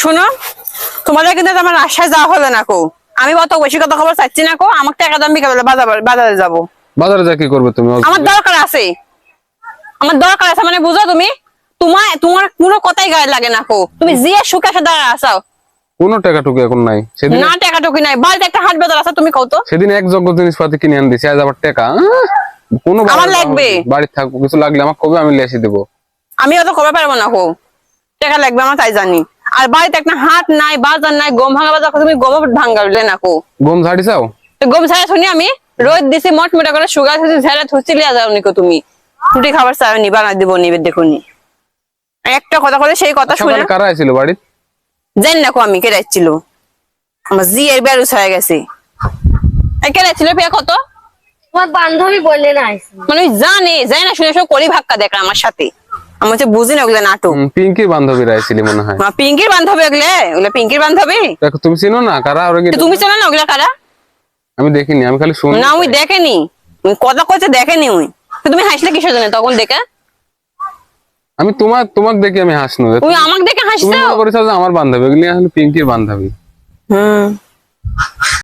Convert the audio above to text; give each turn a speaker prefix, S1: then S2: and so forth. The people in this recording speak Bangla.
S1: শোনো, তোমাদের কিন্তু আমার রাস্তায় যাওয়া হলো না কো। আমি অত বেশি কথা খবর চাচ্ছি না কো। আমাকে টাকা দাম বিকালে বাজারে যাবো।
S2: বাজারে যা কি করবে তুমি?
S1: আমার দরকার আছে, আমার দরকার আছে, মানে বুঝো তুমি? তোমার কোনো কথাই গায়ে লাগে না কো। তুমি যে সুখে সুখে দাঁড়া আসাও,
S2: কোনো টাকা টুকু এখন নাই। সেদিন
S1: না টাকা টুকি নাই, বাড়িতে একটা হাট বাজার আছে, তুমি কও তো।
S2: সেদিন এক যোগ্য জিনিসপাতি কিনে আন দিছি, আজ আবার টাকা কোনো
S1: আমার লাগবে।
S2: বাড়ি থাকবো, কিছু লাগলে আমাকে কবে, আমি লিয়ে এসে দেবো।
S1: আমি অত খবর পারবো না কো, টাকা লাগবে আমার তাই জানি। আর বাড়িতে একটা হাট নাই, বাজার নাই, গম ভাঙা বাজার, তুমি গম ভাঙালে না কো।
S2: গম ঝাড়ি চাও?
S1: তো গম ছাড়া শুনি আমি রোদ দিছি মট মোটা করে সুগার হচ্ছে ঝেড়ে থুচি লিয়া যাও নিকো তুমি। রুটি খাবার চাও নি, বানা দিব নিবে দেখুনি। একটা কথা বলে সেই কথা শুনে
S2: সকালে কারা আইছিল বাড়ি?
S1: জানি না কো আমি কে যাচ্ছিল। আমার জি এর বেরুস হয়ে গেছে। কে যাচ্ছিল পেয়ে কত?
S3: তোমার বান্ধবী বললে না আইসি।
S1: মানে জানি না শুনে সব কলি ভাক্কা দেখা আমার সাথে। আমি হচ্ছে বুঝি না ওগুলো নাটক।
S2: পিঙ্কির বান্ধবীরা আইছিলি মনে হয়।
S1: পিঙ্কির বান্ধবী ওগুলো পিঙ্কির বান্ধবী।
S2: দেখো তুমি চিনো না কারা? ওরা কি
S1: তুমি চেনো না ওগুলা কারা?
S2: আমি দেখিনি, আমি খালি শুনি।
S1: না ওই দেখেনি, কথা কইছে দেখেনি ওই। তো তুমি হাসলে কিসের জন্য তখন দেখে?
S2: আমি তোমাকে দেখে আমি হাসনো।
S1: তুমি আমাকে দেখে
S2: তুমি
S1: হাসছো?
S2: মনে করেছো যে আমার বান্ধবী, এগুলি আসলে পিঙ্কির বান্ধবী।
S1: হুম।